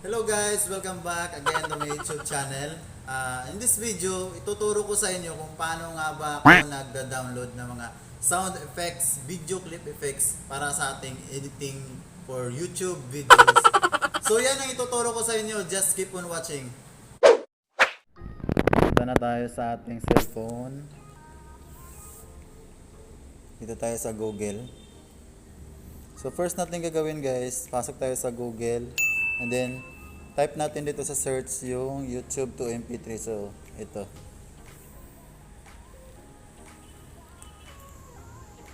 Hello guys! Welcome back again to my YouTube channel. In this video, ituturo ko sa inyo kung paano nga ba ako nagda-download ng mga sound effects, video clip effects para sa ating editing for YouTube videos. So yan ang ituturo ko sa inyo. Just keep on watching. Punta na tayo sa ating cellphone. Dito tayo sa Google. So first natin gagawin guys, pasok tayo sa Google and then type natin dito sa search yung YouTube to MP3. So ito.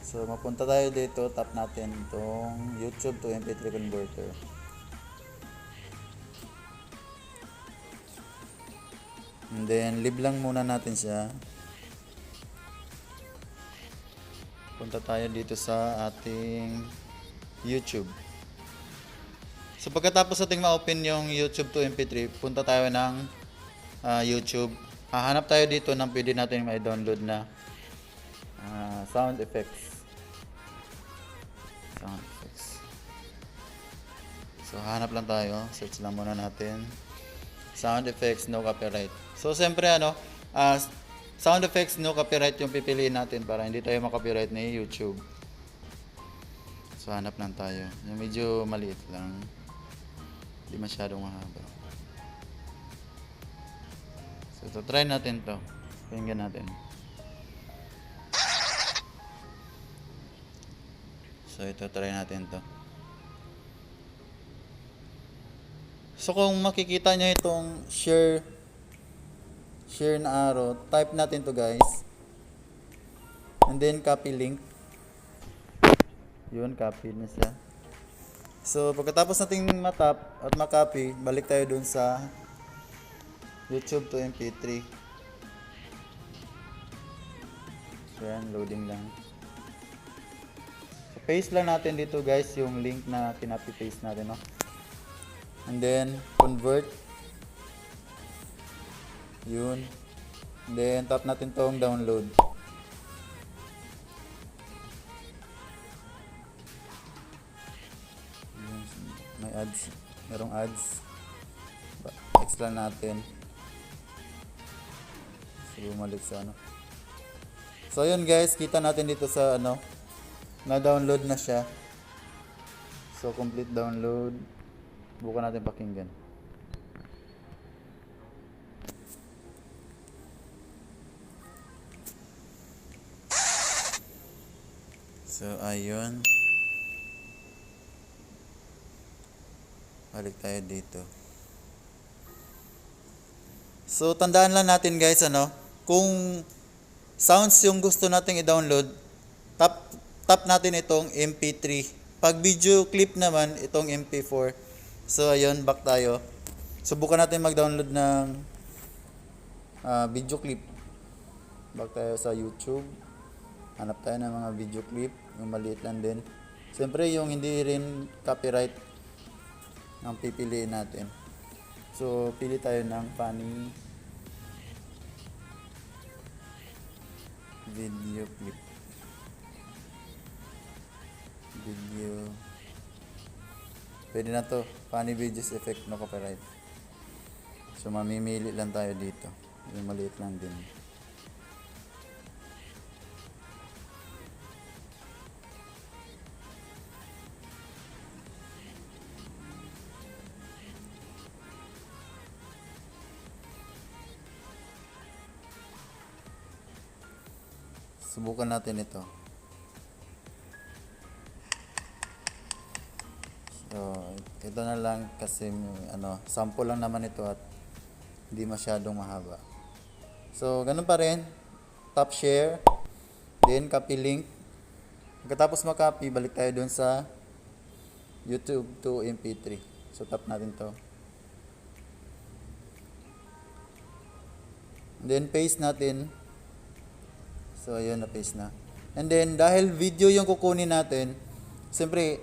So mapunta tayo dito, tap natin itong YouTube to MP3 converter. And then leave lang muna natin siya. Punta tayo dito sa ating YouTube. So pagkatapos nating ma-open yung YouTube to MP3, punta tayo ng YouTube. Hahanap tayo dito ng pwede natin ma-download na sound effects. Sound effects. So hahanap lang tayo, search lang muna natin. Sound effects, no copyright. So siyempre sound effects, no copyright yung pipiliin natin para hindi tayo ma-copyright ni YouTube. So hanap lang tayo. Yung medyo maliit lang. Hindi masyadong mahaba. So try natin to. Pakinggan natin. So ito, try natin to. So kung makikita nyo itong share na arrow, type natin to guys. And then copy link. Yun, copy na siya. So pagkatapos nating matap at makopy, balik tayo dun sa YouTube to MP3. So yan, loading lang. So paste lang natin dito guys yung link na kinapi-paste natin, no? And then convert. Yun. And then tap natin tong download. May ads, merong ads. Next lang natin. So bumalik sa ano. So yun guys, kita natin dito sa na-download na siya. So complete download. Bukan natin pakinggan. So ayun. Balik tayo dito. So tandaan lang natin guys kung sounds yung gusto nating i-download, tap natin itong MP3. Pag video clip naman itong MP4. So ayun, back tayo. Subukan natin mag-download ng video clip. Back tayo sa YouTube. Hanap tayo ng mga video clip, yung maliit lang din. Siyempre yung hindi rin copyright ang pipiliin natin. So pili tayo ng funny video clip. Pwede na to, funny videos effect, no copyright. So mamimili lang tayo dito. Yung maliit lang din. Subukan natin ito. So, ito na lang kasi sample lang naman ito at hindi masyadong mahaba. So, ganun pa rin. Tap share, then copy link. Pagkatapos makopy, balik tayo dun sa YouTube to MP3. So, tap natin to. Then paste natin. So ayun, na-paste na. And then dahil video yung kukunin natin, siyempre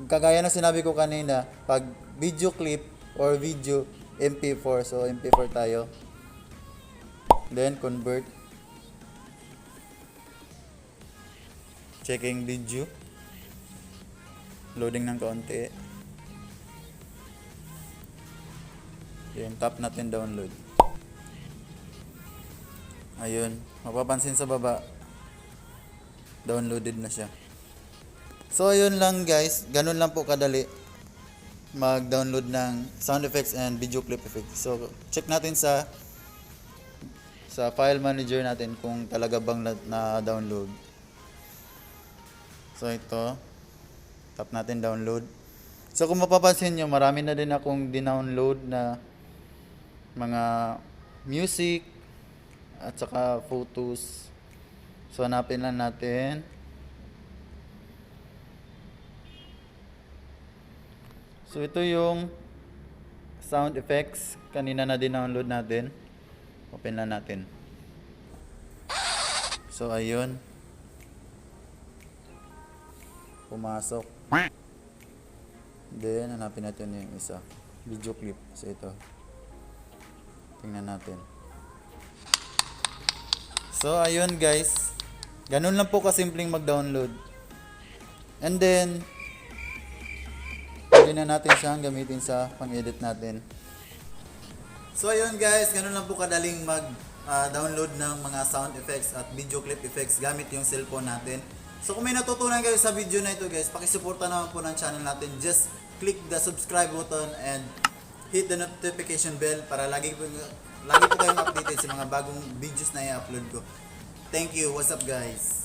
kagaya na sinabi ko kanina, pag video clip or video MP4, so MP4 tayo. Then convert. Checking video. Loading ng kaunti. Then tap natin download. Ayun, mapapansin sa baba, downloaded na siya. So ayun lang guys, ganun lang po kadali mag-download ng sound effects and video clip effects. So check natin sa file manager natin kung talaga bang na-download. So ito, tap natin download. So kung mapapansin nyo, marami na din akong dinownload na mga music at saka photos. So hanapin lang natin. So ito yung sound effects kanina na dinownload natin. Open lang natin. So ayun. Pumasok. Then hanapin natin yung isa. Video clip. So ito. Tingnan natin. So ayun guys. Ganun lang po kasimpleng mag-download. And then pwede na natin siyang gamitin sa pang-edit natin. So ayun guys, ganun lang po kadaling mag-download ng mga sound effects at video clip effects gamit yung cellphone natin. So kung may natutunan kayo sa video na ito guys, pakisuporta naman po ng channel natin. Just click the subscribe button and hit the notification bell para lagi po kayong updated sa mga bagong videos na i-upload ko. Thank you. What's up guys?